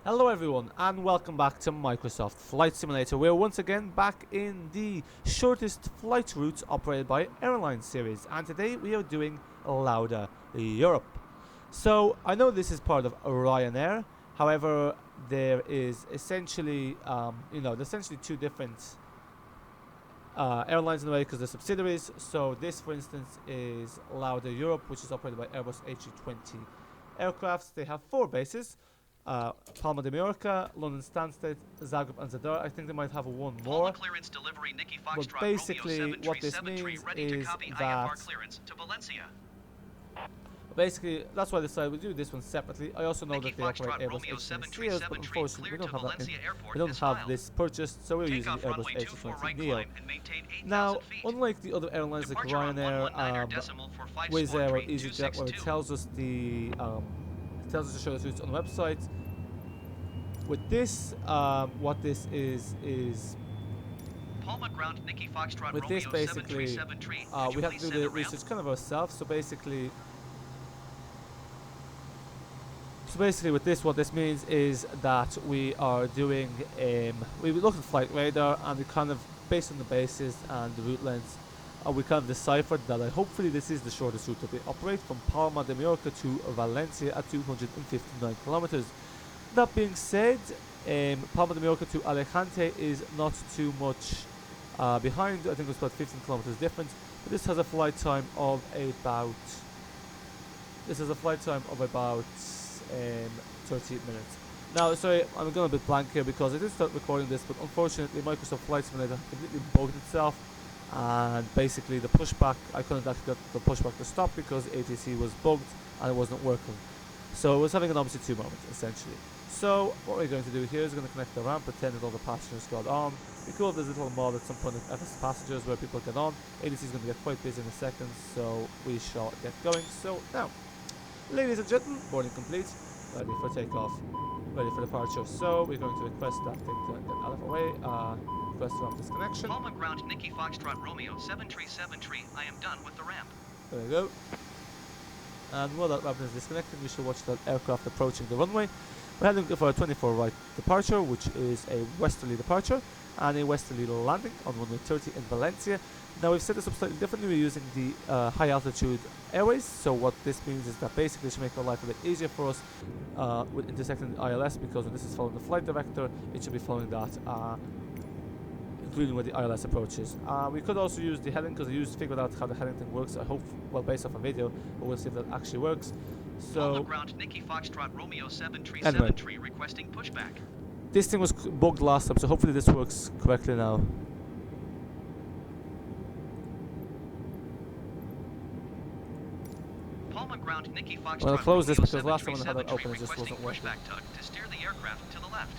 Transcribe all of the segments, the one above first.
Hello everyone and welcome back to Microsoft Flight Simulator. We're once again back in the shortest flight routes operated by airlines series, and today we are doing Lauda Europe. So I know this is part of Ryanair, however there is essentially there's essentially two different airlines in a way because they're subsidiaries. So this for instance is Lauda Europe, which is operated by Airbus A320 aircrafts. They have 4 bases. Palma De Mallorca, London Stansted, Zagreb and Zadar. I think they might have one more. Clearance delivery, Nicky But Foxtrot, basically what this means is that clearance to Valencia. basically that's why I decided we do this one separately. I also know Nicky that they operate Foxtrot, Airbus Romeo A320 Ceos, but 737 unfortunately we don't have that Valencia Airport we don't this have mile. this purchased, so we're using Takeoff the Airbus runway 24 A320 right Neo. climb and maintain 8,000 Now, feet. unlike the other airlines like Departure on Ryanair, 119er decimal for flight Wizz Air or support EasyJet, where it 3262. tells us to show the routes on the website. With this, what this is Palma ground, Nicky Foxtrot, with Romeo this basically, 737 tree. we have to do the research kind of ourselves. So basically with this, what this means is that we are doing, we look at flight radar and we kind of, based on the bases and the route lengths, we kind of deciphered that hopefully this is the shortest route that they operate from Palma de Mallorca to Valencia at 259 kilometers. That being said, Palma de Mallorca to Alicante is not too much behind. I think it's about 15 kilometers difference. But this has a flight time of about 30 minutes. Now, sorry, I'm going a bit blank here because I did start recording this, but unfortunately Microsoft Flight Simulator completely bugged itself, and basically the pushback, I couldn't actually get the pushback to stop because ATC was bugged and it wasn't working. So it was having an opposite 2 moment essentially. So what we're going to do here is we're going to connect the ramp, pretend that all the passengers got on. Be cool if there's a little mod at some point of FS passengers where people get on. ATC is going to get quite busy in a second, so we shall get going. So now, ladies and gentlemen, boarding complete, ready for takeoff, ready for departure. So we're going to request that thing to get out of the way, request ramp disconnection. Palma ground, Nicky Foxtrot, Romeo 737 tree. I am done with the ramp. There we go. And while that ramp is disconnected, we shall watch that aircraft approaching the runway. We're heading for a 24 right departure, which is a westerly departure and a westerly landing on runway 30 in Valencia. Now we've set this up slightly differently. We're using the high altitude airways. So what this means is that basically it should make our life a bit easier for us with intersecting the ILS, because when this is following the flight director, it should be following that, including where the ILS approaches. We could also use the heading, because I figured out how the heading thing works. I hope, well, based off a video, but we'll see if that actually works. So ground, Nicky Foxtrot, Romeo 737 anyway, tree requesting pushback. This thing was bugged last time, so hopefully this works correctly now. Palma ground, Nicky Foxtrot, Well, I'll close this because Romeo last time when I had that open, it just wasn't working. Pushback tug to steer the aircraft to the left.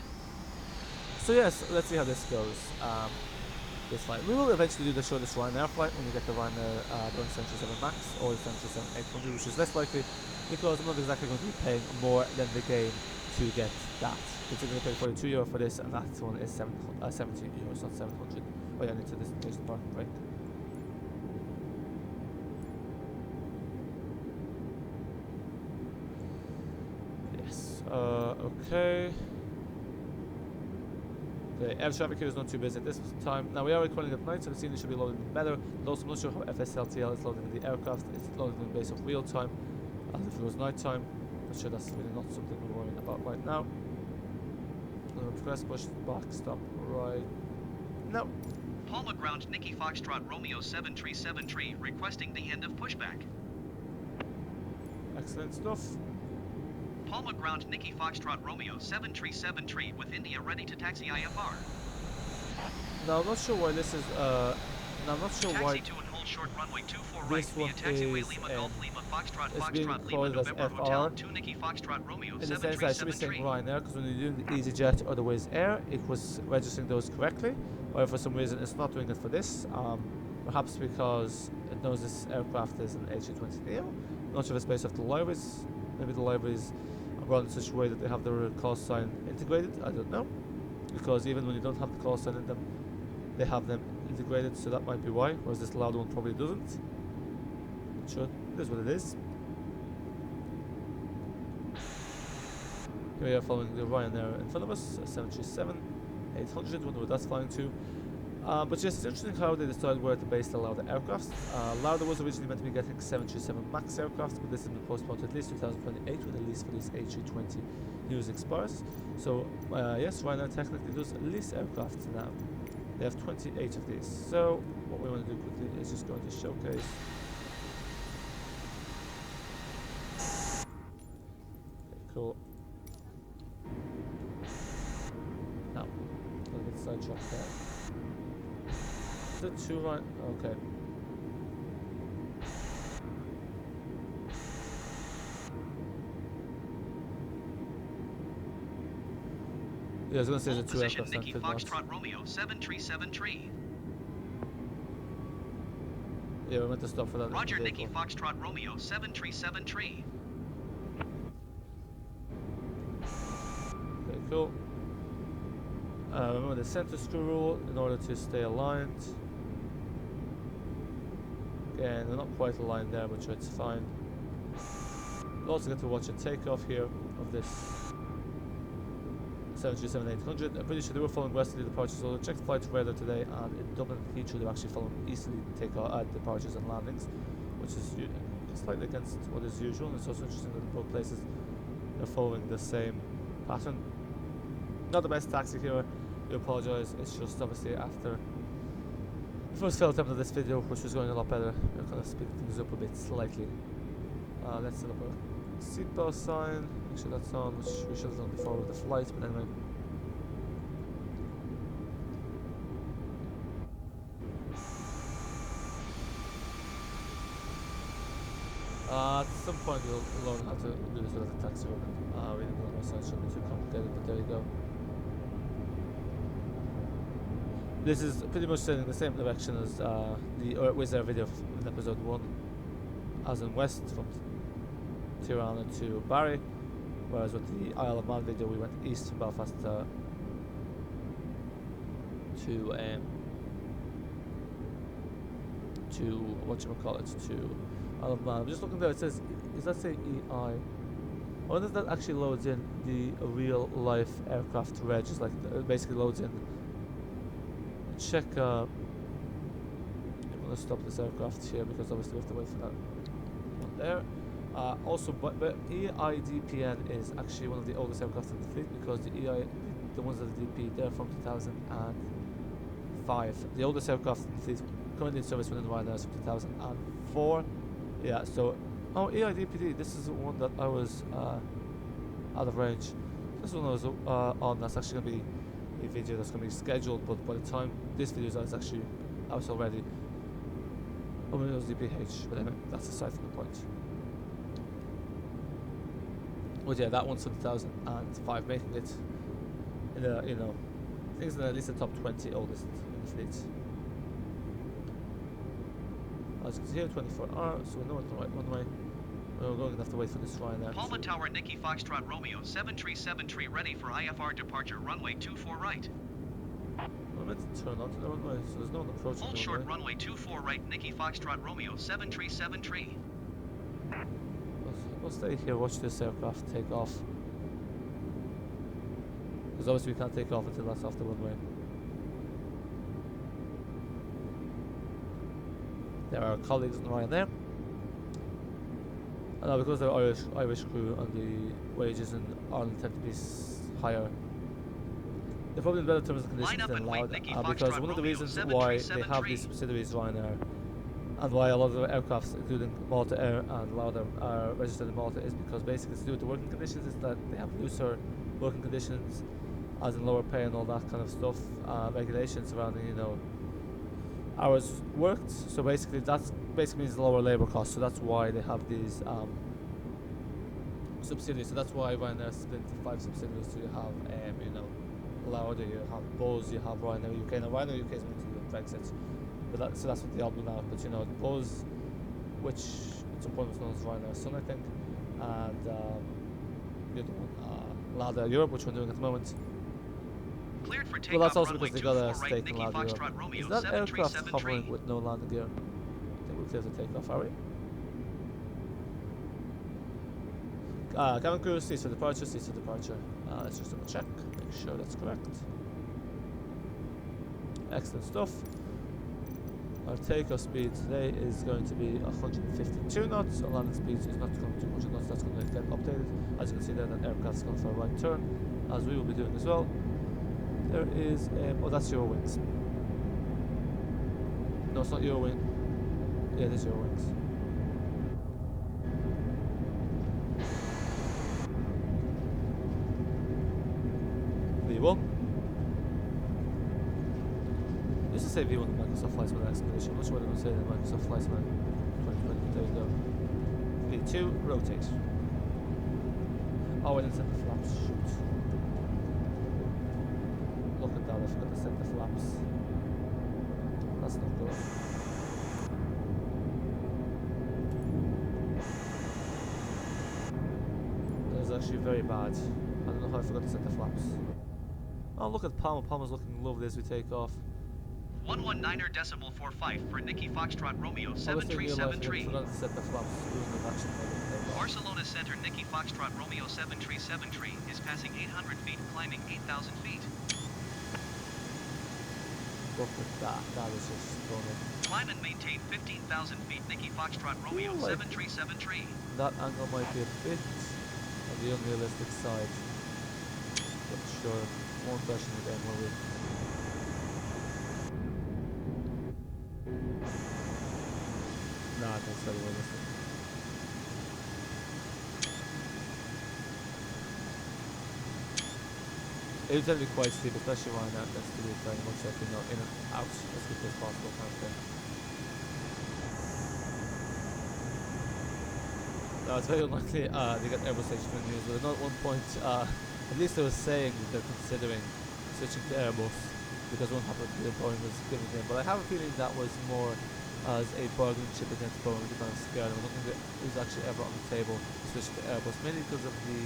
So yes, let's see how this goes. This flight, we will eventually do the shortest Ryanair flight when we get the Ryanair Boeing 737 Max or the 737-800, which is less likely because I'm not exactly going to be paying more than the game to get that. It's going to pay €42 for this, and that one is €70, not 700. Oh yeah, I need to destination parking brake. Yes. Okay. The air traffic here is not too busy at this time. Now we are recording at night, so the scene should be loading better. But also, I'm not sure how FSLTL is loading the aircraft. It's loading in base of real time, as if it was night time. I'm sure that's really not something we're worrying about right now. Press push back stop right now. Palma ground, Nicky Foxtrot, Romeo 737 tree requesting the end of pushback. Excellent stuff. Palma ground, Nicky Foxtrot, Romeo 737 tree with India ready to taxi IFR. Now I'm not sure why this is. Now I'm not sure taxi why to and hold short runway 24 right this via one taxiway is Lima Golf Lima Foxtrot it's being Foxtrot Lima called as November FR. Hotel 2 Nicky Foxtrot Romeo In the sense that I should be 737 saying tree. Ryanair, because when you're doing the EasyJet or the Wizz Air, it was registering those correctly. Or for some reason it's not doing it for this. Perhaps because it knows this aircraft is an A320 Neo. Not sure if it's based off the libraries. Maybe the libraries are run in such a way that they have the call sign integrated. I don't know. Because even when you don't have the call sign in them, they have them integrated, so that might be why. Whereas this Lauda one probably doesn't. Sure, it is what it is. Here we are following the Ryanair in front of us, 737-800, wonder where that's flying to. But yes, it's interesting how they decided where to base the Lauda aircraft. Lauda was originally meant to be getting 737 MAX aircraft, but this has been postponed to at least 2028 when the lease for these A320 Neos expires. So yes, Ryanair technically does lease aircraft now. They have 28 of these. So what we want to do quickly is just go into showcase. Okay, cool. Now, a little bit sidetracked there. The two right, okay. Yeah, I was gonna say the two Position aircraft. Nicky Foxtrot Romeo 737 tree. Yeah, we meant to stop for that. Roger, Nicky Foxtrot Romeo 737 tree. Okay, cool. Remember the center screw rule in order to stay aligned. Again, we're not quite aligned there, but sure, it's fine. We'll also get to watch a takeoff here of this 737-800. I'm pretty sure they were following westerly departures, so I checked flight radar today, and in Dublin and Heathrow they're actually following easterly departures and landings, which is slightly against what is usual. And it's also interesting that in both places they're following the same pattern. Not the best taxi here, I apologise, it's just obviously after the first failed attempt of this video, which was going a lot better. We're kind of speeding things up a bit slightly. Let's set up a seatbelt sign, make sure that's on, which we should have done before with the flight, but anyway. At some point we'll learn how to do this with the taxi order. Reading the normal sign shouldn't be too complicated, but there you go. This is pretty much sailing the same direction as the Wizz Air video in episode 1, as in west from Tirana to Barry, whereas with the Isle of Man video we went east from Belfast to whatchamacallit, to Isle of Man. I'm just looking there, it says, does that say EI? I wonder if that actually loads in the real life aircraft reg, like it basically loads in. Check, I'm going to stop this aircraft here because obviously we have to wait for that one there. Also, but EIDPN is actually one of the oldest aircraft in the fleet, because the ones that are DP, they're from 2005. The oldest aircraft in the fleet currently in service within Ryanair is from 2004. Yeah, so, oh, EIDPD, this is the one that I was out of range. This one I was on, that's actually going to be a video that's going to be scheduled, but by the time this video is out, it's actually out already. Oh, maybe it was DPH, but anyway, that's aside from the point. But yeah, that one's from 2005, making it in the, you know, I think it's in at least the top 20 oldest in the fleet. As you can see here, 24 hours, so we know it's the right one way. We're going to have to wait for this Ryanair. Palma Tower Nicky Foxtrot Romeo 737 tree ready for IFR departure, runway 24 right. We're meant to turn onto the runway, so there's no one approaching. Hold short runway 24 right, Nicky Foxtrot Romeo 737 tree. We'll stay here, watch this aircraft take off. Because obviously we can't take off until that's off the runway. There are colleagues in Ryanair. I know, because they're Irish crew and the wages in Ireland tend to be higher. They're probably in better terms and conditions than Lauda, because one of the reasons why they have these subsidiaries, Ryanair, and why a lot of the aircrafts, including Malta Air and Lauda, are registered in Malta, is because basically to do with the working conditions, is that they have looser working conditions, as in lower pay and all that kind of stuff, regulations surrounding, you know, hours worked. So basically that's means lower labour costs, so that's why they have these subsidiaries. So that's why Ryanair split into 5 subsidiaries. So you have you know, Lauda, you have Buzz, you have Ryanair UK. Now Ryanair UK is going to do Brexit, but so that's what they all do now. But you know, Buzz, which at some point was known as Ryanair Sun, I think, and the other one, Lauda Europe, which we're doing at the moment. Cleared for takeoff, Well, that's also runway because they got a right, stake in Nicky Lauda Europe. Foxtrot Romeo Is that aircraft 737 hovering tree. with no landing gear? I think we're clear to take off, are we? Cabin crew, cease for departure, cease for departure. Let's just double check, make sure that's correct. Excellent stuff. Our takeoff speed today is going to be 152 knots. Our landing speed is not going to be 200 knots. That's going to get updated. As you can see there, that aircraft's going for a right turn, as we will be doing as well. There is oh, that's your wings. No, it's not your wing. Yeah, it is your wings. V1. Used to say V1 in Microsoft Flight Simulator Expedition. I'm not sure what they're going to say in Microsoft Flight Simulator 2020. There you go. V2, rotate. Oh, I didn't set the flaps. Shoot. Look at that, I forgot to set the flaps. That's not good. That is actually very bad. I don't know how I forgot to set the flaps. Oh, look at Palma. Palma's looking lovely as we take off. 119.45 for Nicky Foxtrot Romeo Obviously, in real life, I 7373. forgot to set the flaps. Losing of action by the takeoff. Barcelona Center Nicky Foxtrot Romeo 7373 is passing 800 feet, climbing 8,000 feet. Look at that. That is just stunning. Climb and maintain 15,000 feet, Nicky Foxtrot Romeo Like 7373. that angle might be a bit on the unrealistic side. But sure, one question again, will we? Nah, that's very realistic. It would tend to be quite steep, especially right now. That's to be very much like, you know, in and out as quickly as possible kind of thing. Now it's very unlikely they get Airbus A320 Neos, but at one point, at least they were saying that they're considering switching to Airbus because one happened to be Boeing was giving in. But I have a feeling that was more as a bargaining chip against Boeing to kind of scare them. I don't think that it was actually ever on the table to switch to Airbus, mainly because of the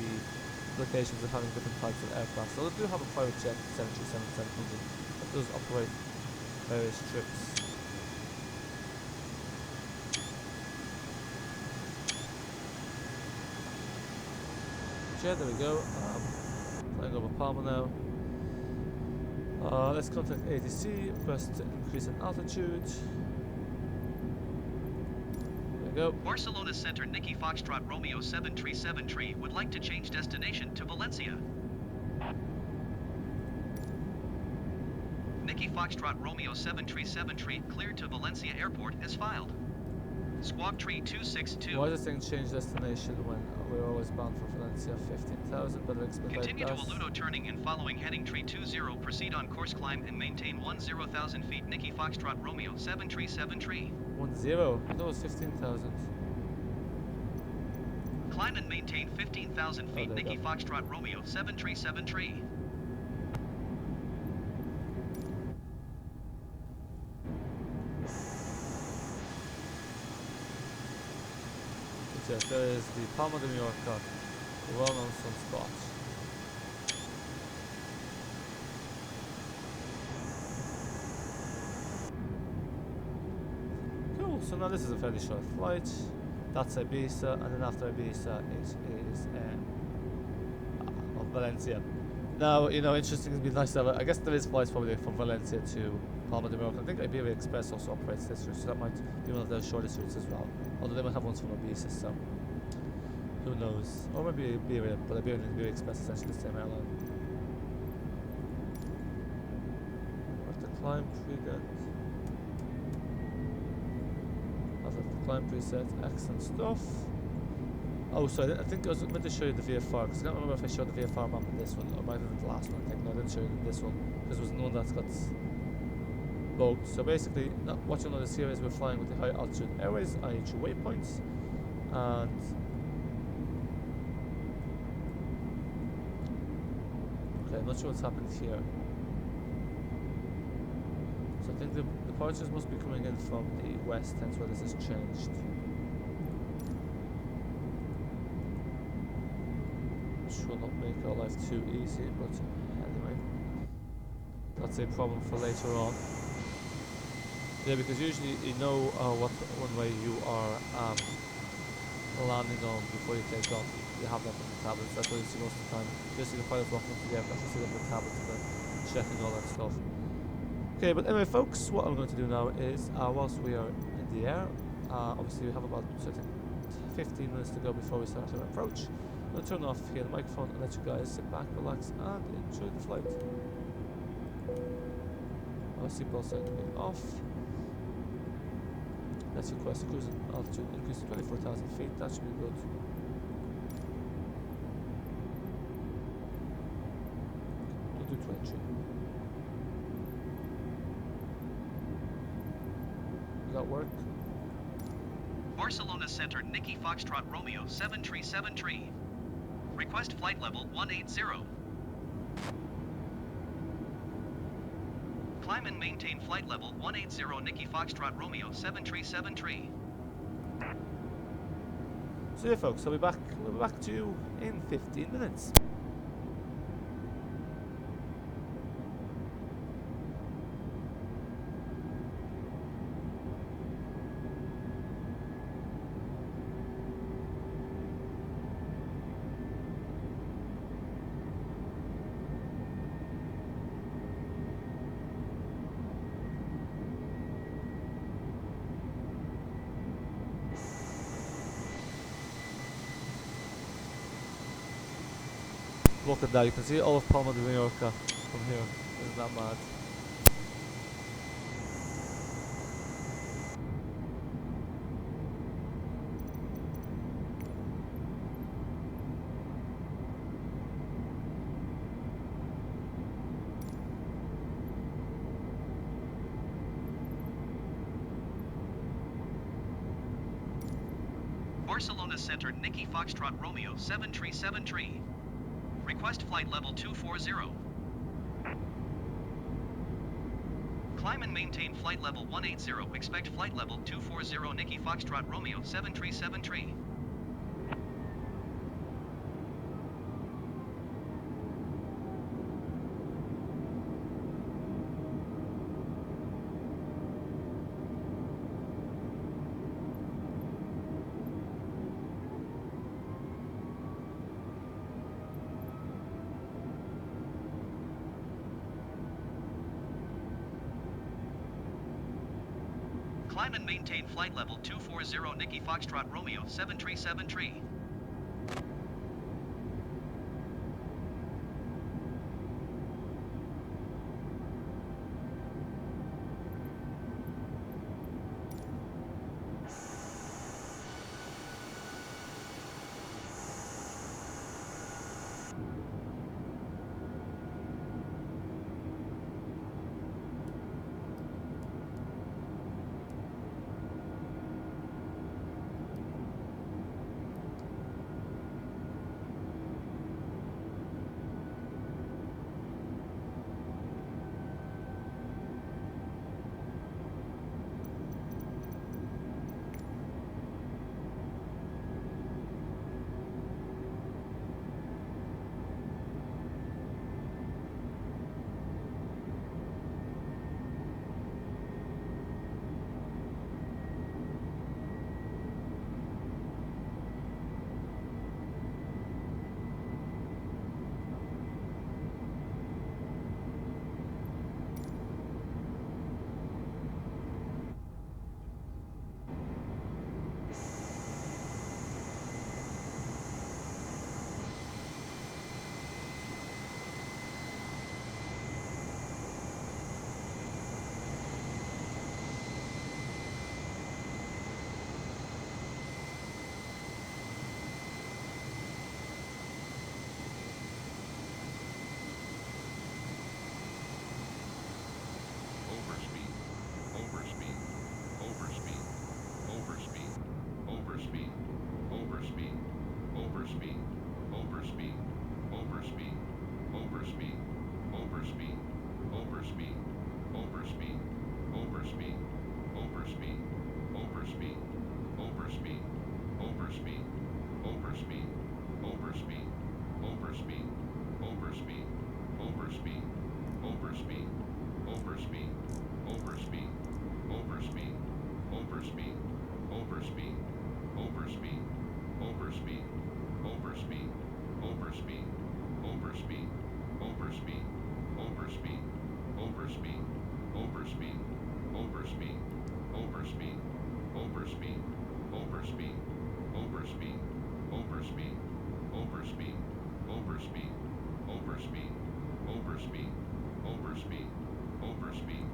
implications of having different types of aircraft. So they do have a private jet 737-700 that does operate various trips. Yeah, there we go. Flying over Palma now. Let's contact ATC, request to increase in altitude. There we go. Barcelona Center Nicky Foxtrot Romeo 7373 would like to change destination to Valencia. Nicky Foxtrot Romeo 7373 cleared to Valencia Airport as filed. Squawk Tree 262. Why does this thing change destination when we're always bound for Valencia? 15,000, but explain Continue like to Aludo turning and following heading tree 20. Proceed on course climb and maintain 10,000 feet. Nicky Foxtrot Romeo 7373. 10. I thought it was 15,000. Climb and maintain 15,000 feet. there you Nicky go. Foxtrot Romeo 7373. Yes, there is the Palma De Mallorca, the well-known sunspot. Cool, so now this is a fairly short flight. That's Ibiza, and then after Ibiza it is Valencia. Now, you know, interesting, it'd be nice to have I guess there is flights probably from Valencia to Palma de Mallorca. I think Iberia Express also operates this route, so that might be one of their shortest routes as well. Although they might have ones from Ibiza, so who knows? Or maybe Iberia, but Iberia and Iberia Express is essentially the same airline. What's the climb preset? After the climb preset, excellent stuff. Oh, sorry, I think I was meant to show you the VFR, because I can't remember if I showed the VFR map in this one, or might have been the last one, I think. No, I didn't show you this one, because it was the one that's got both. So basically, what you'll notice here is we're flying with the high altitude airways, i.e. through waypoints, and okay, I'm not sure what's happened here. So I think the departures must be coming in from the west, hence why this has changed. Which will not make our life too easy, but anyway, that's a problem for later on. Yeah, because usually you know what runway you are landing on before you take off. you have that on the tablets. That's what you see most of the time. Just see the pilots walking up to the aircraft, you see them with tablets and then checking all that stuff. Okay, but anyway, folks, what I'm going to do now is, whilst we are in the air, obviously we have about, I think, 15 minutes to go before we start our approach. I'm going to turn off here the microphone and let you guys sit back, relax, and enjoy the flight. Our seatbelts are going off. Let's request the cruising altitude increase to 24,000 feet. That should be good. We'll do 23. Does that work? Barcelona Center, Nicky Foxtrot Romeo 7373. Request flight level 180. Climb and maintain flight level 180 Nicky Foxtrot Romeo 7373. So yeah, folks, we'll be back to you in 15 minutes. Look at that, you can see all of Palma De Mallorca from here. Isn't that mad? Barcelona Center, Nicky Foxtrot Romeo 7373. Request flight level 240. Climb and maintain flight level 180. Expect flight level 240 Nicky Foxtrot Romeo 7373. Climb and maintain flight level 240 Nicky Foxtrot Romeo 7373. Overspeed. Overspeed. Overspeed.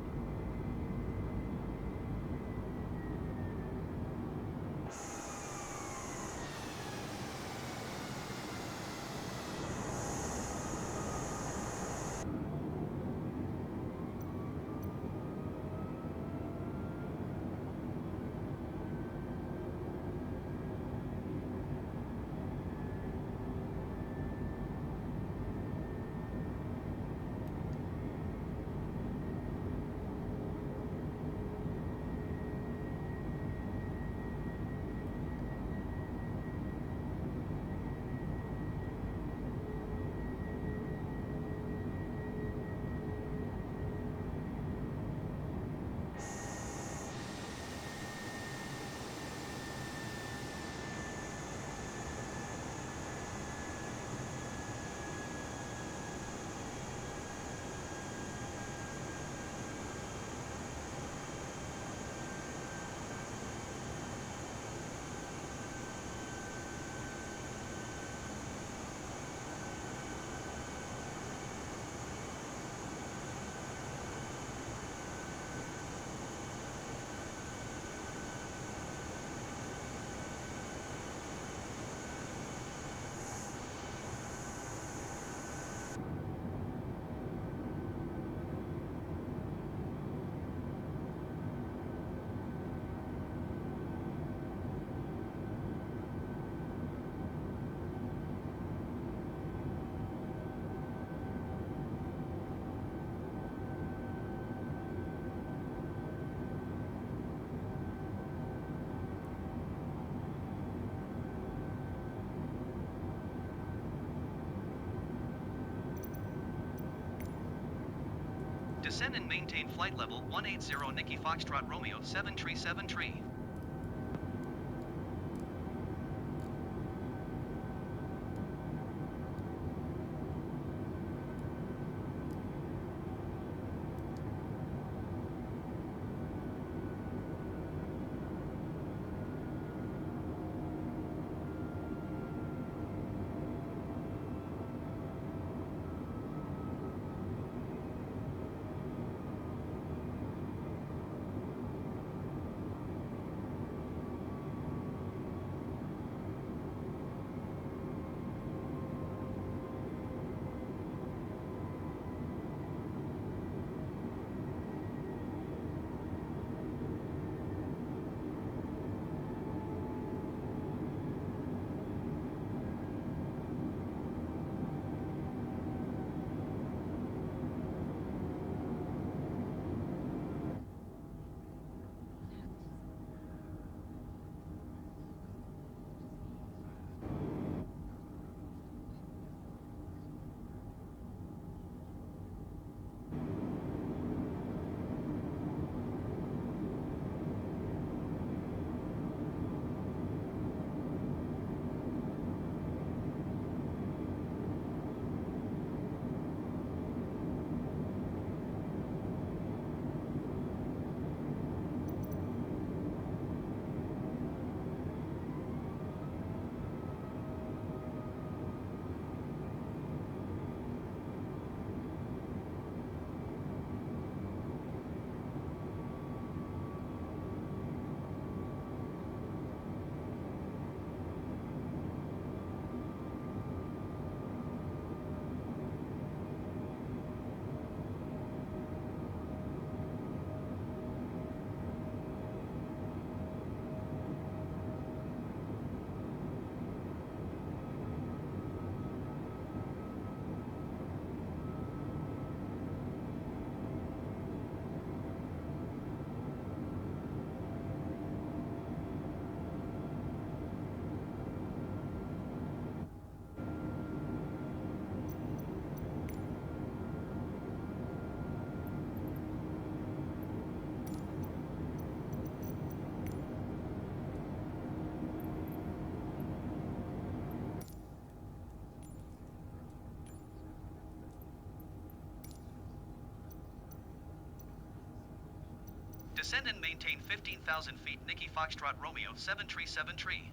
Descend and maintain flight level 180 Nicky Foxtrot Romeo 7373. Descend and maintain 15,000 feet Nicky Foxtrot Romeo 7373.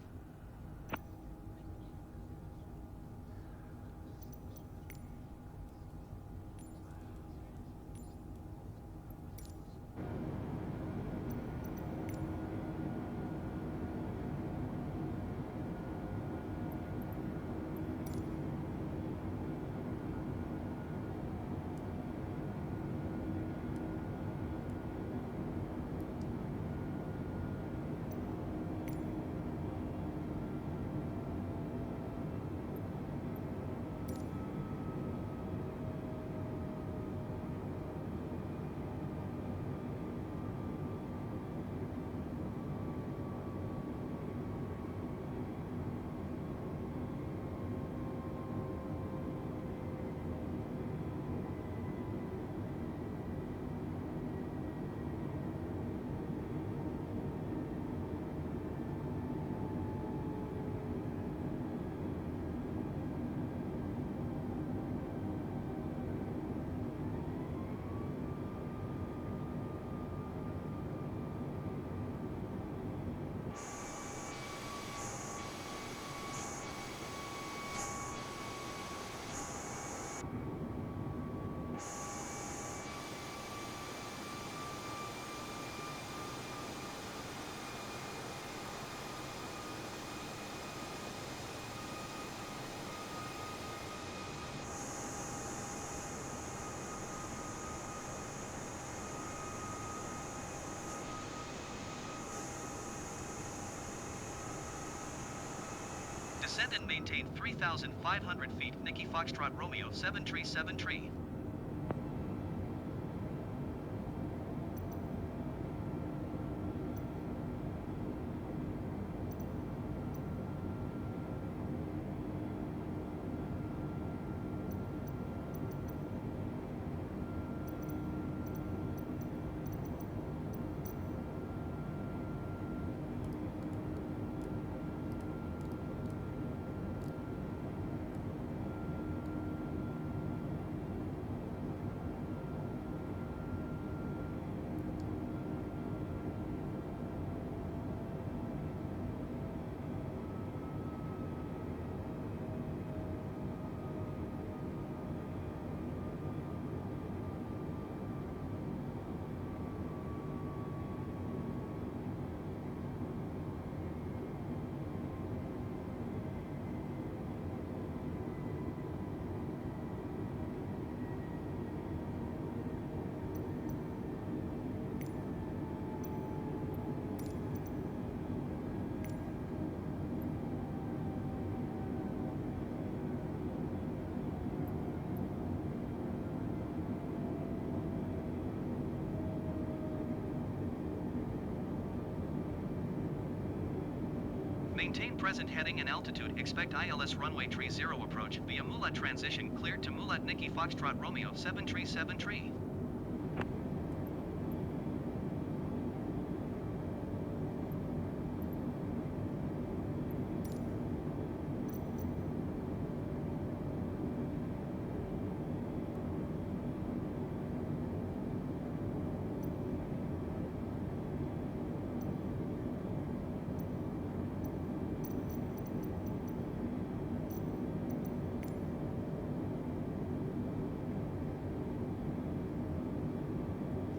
Descend and maintain 3,500 feet, Nicky Foxtrot Romeo 7373. Maintain present heading and altitude. Expect ILS runway 30 approach via Mulat transition cleared to Mulat Nicky Foxtrot Romeo 7373.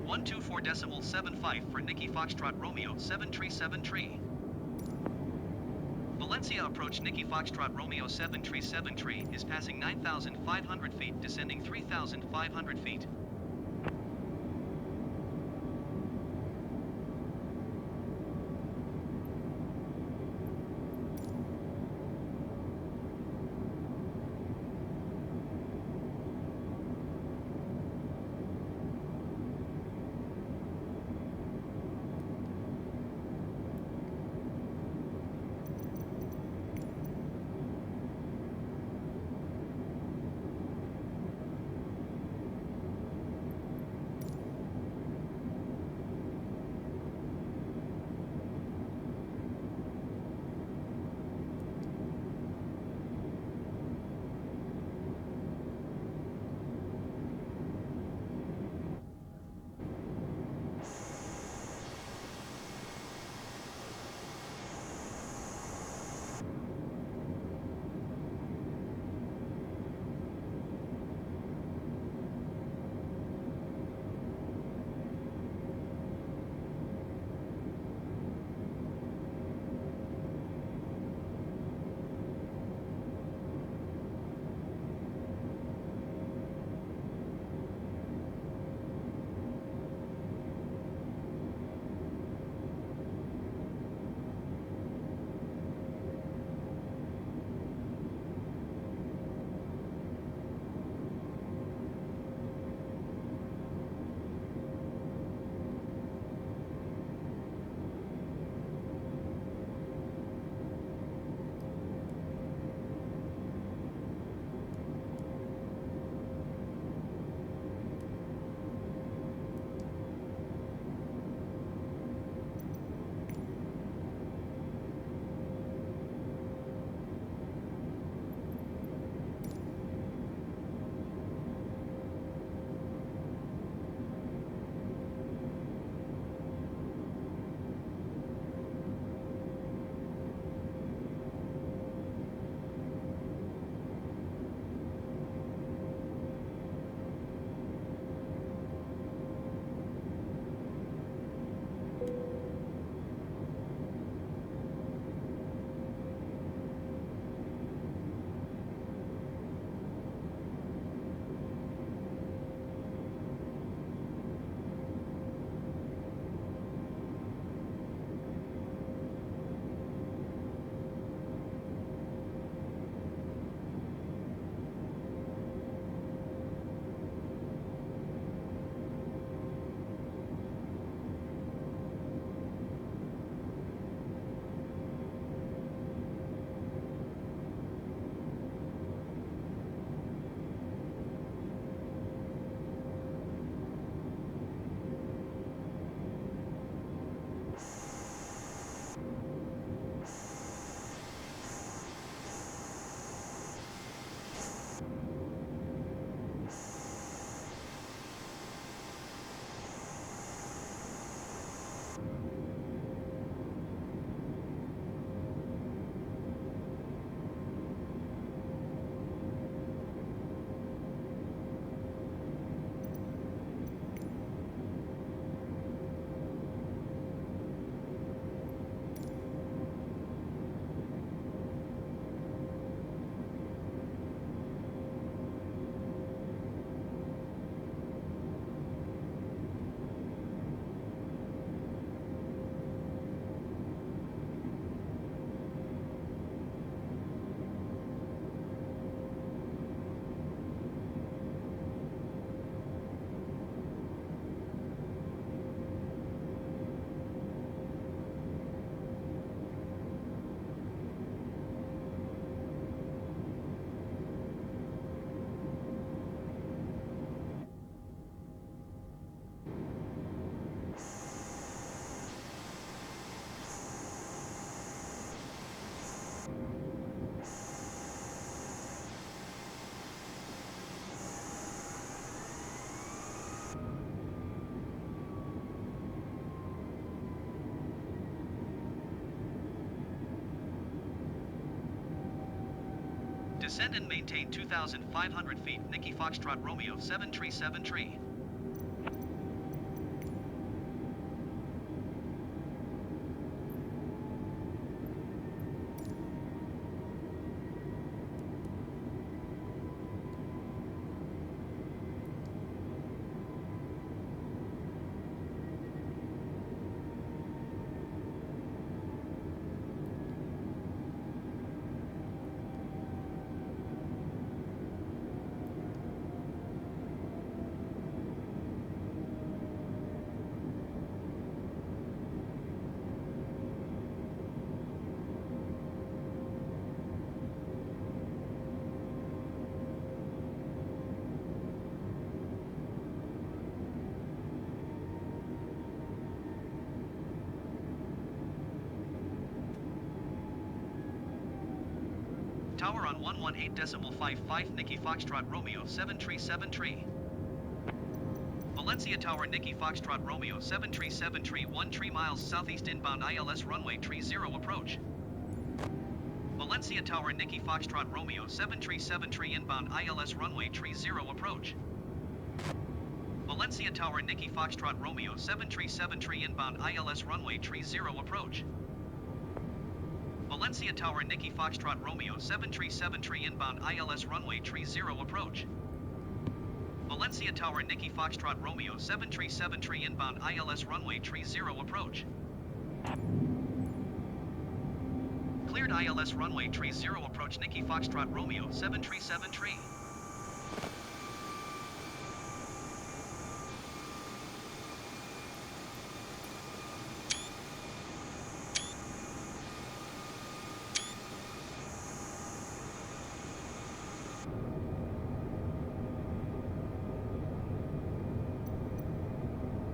One two four decimal 75 for Nicky Foxtrot Romeo 7373. Valencia approach Nicky Foxtrot Romeo 7373 is passing 9,500 feet, descending 3,500 feet. Descend and maintain 2,500 feet, Nicky Foxtrot Romeo 737 tree. Tower on 118.55 Nicky Foxtrot Romeo 737 tree. Valencia Tower Nicky Foxtrot Romeo 737 tree 1 3 miles southeast inbound ILS runway tree 0 approach. Valencia Tower Nicky Foxtrot Romeo 737 tree inbound ILS runway tree 0 approach. Valencia Tower Nicky Foxtrot Romeo 737 tree inbound ILS runway tree 0 approach. Valencia Tower Nicky Foxtrot Romeo 737 tree inbound ILS runway tree 0 approach. Valencia Tower Nicky Foxtrot Romeo 737 tree inbound ILS runway tree 0 approach. Cleared ILS runway tree 0 approach Nicky Foxtrot Romeo 737 tree.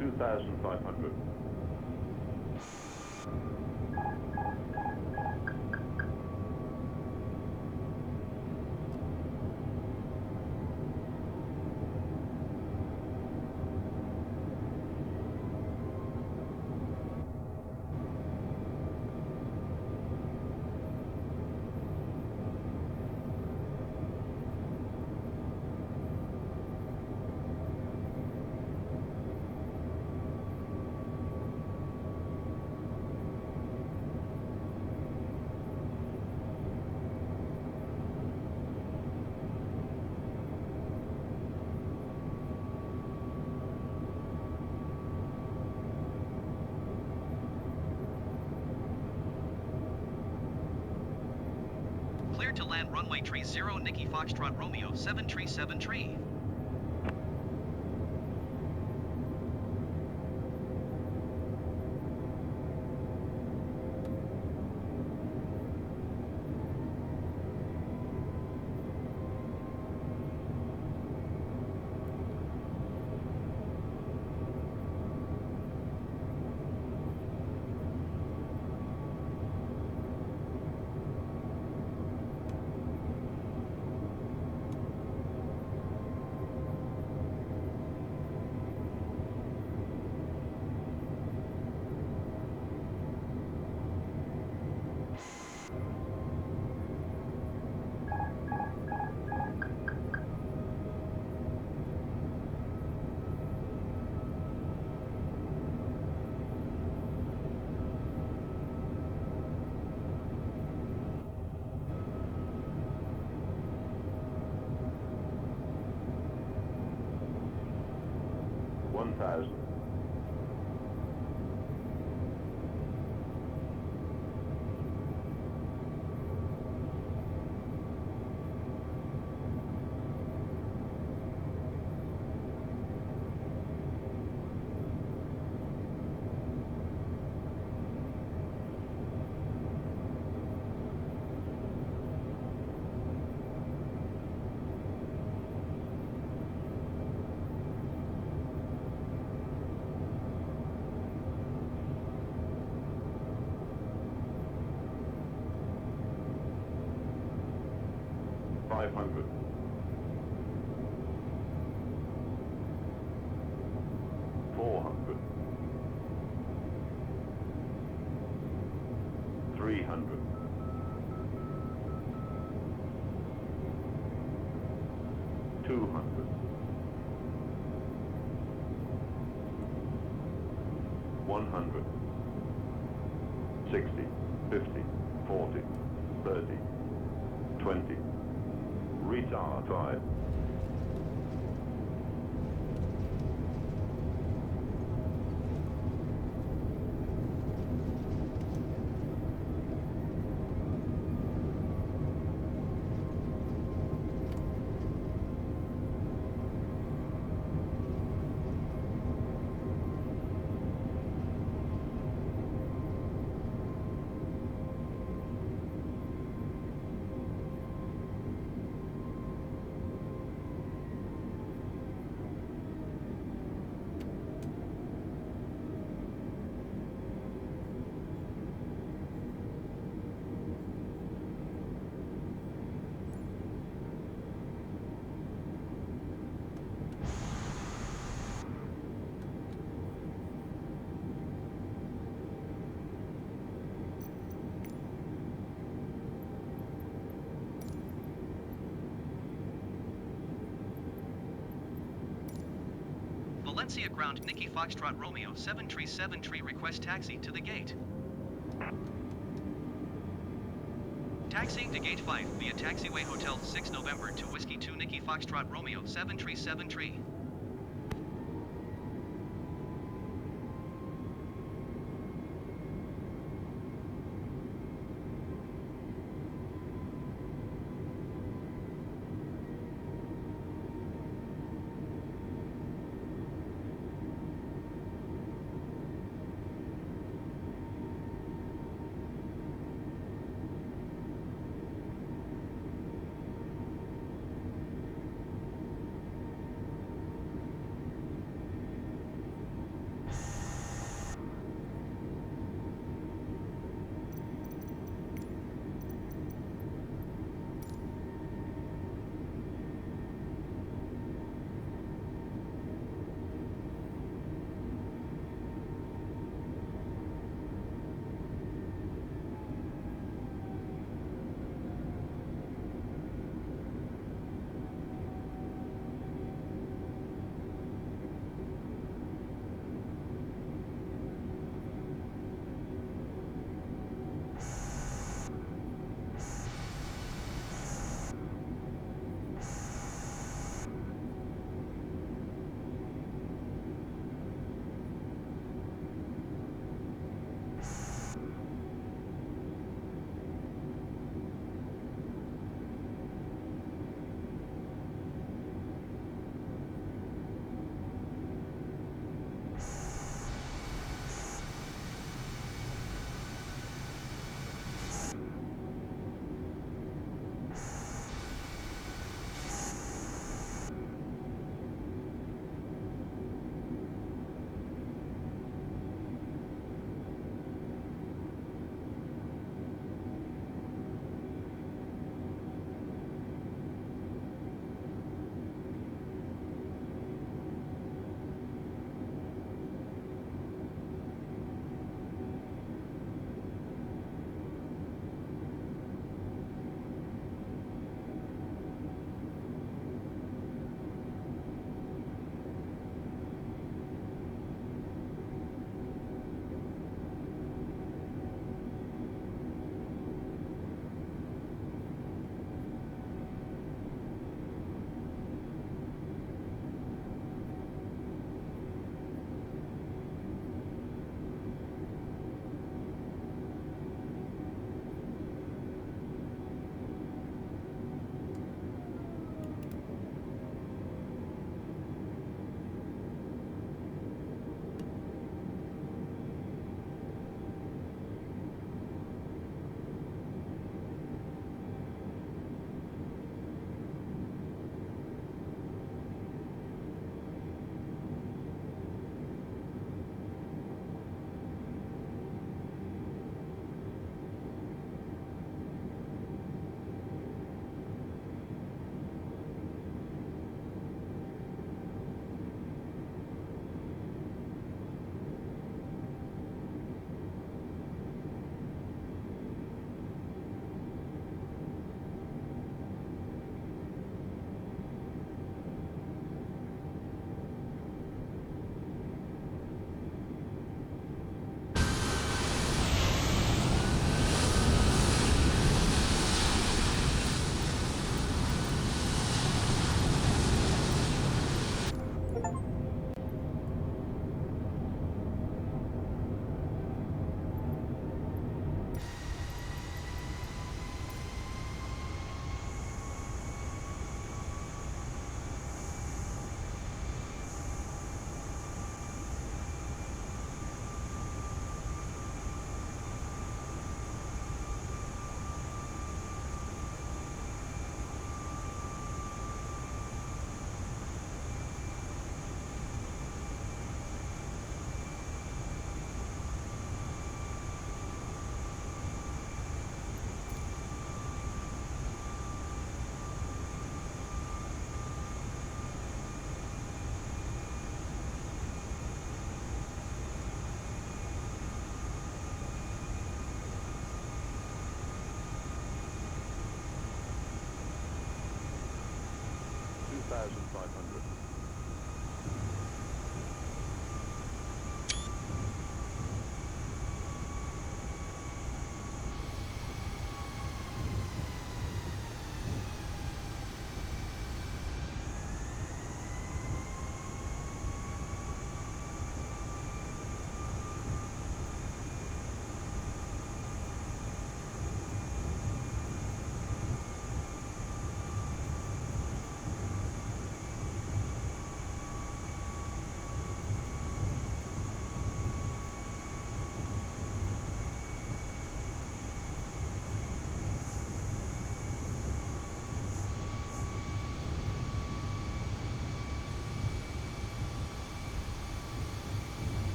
$2,500. Clear to land runway tree 0 Nicky Foxtrot Romeo 737 tree. $1,000. $500. $400. $300. 100, 60, 50, 40, 30, 20, retard 5. Valencia ground Nicky Foxtrot Romeo 737 request taxi to the gate. Taxiing to gate 5 via taxiway hotel 6 November to Whiskey 2 Nicky Foxtrot Romeo 737.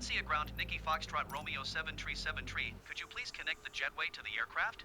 Valencia ground Nicky Foxtrot Romeo 7373, could you please connect the jetway to the aircraft?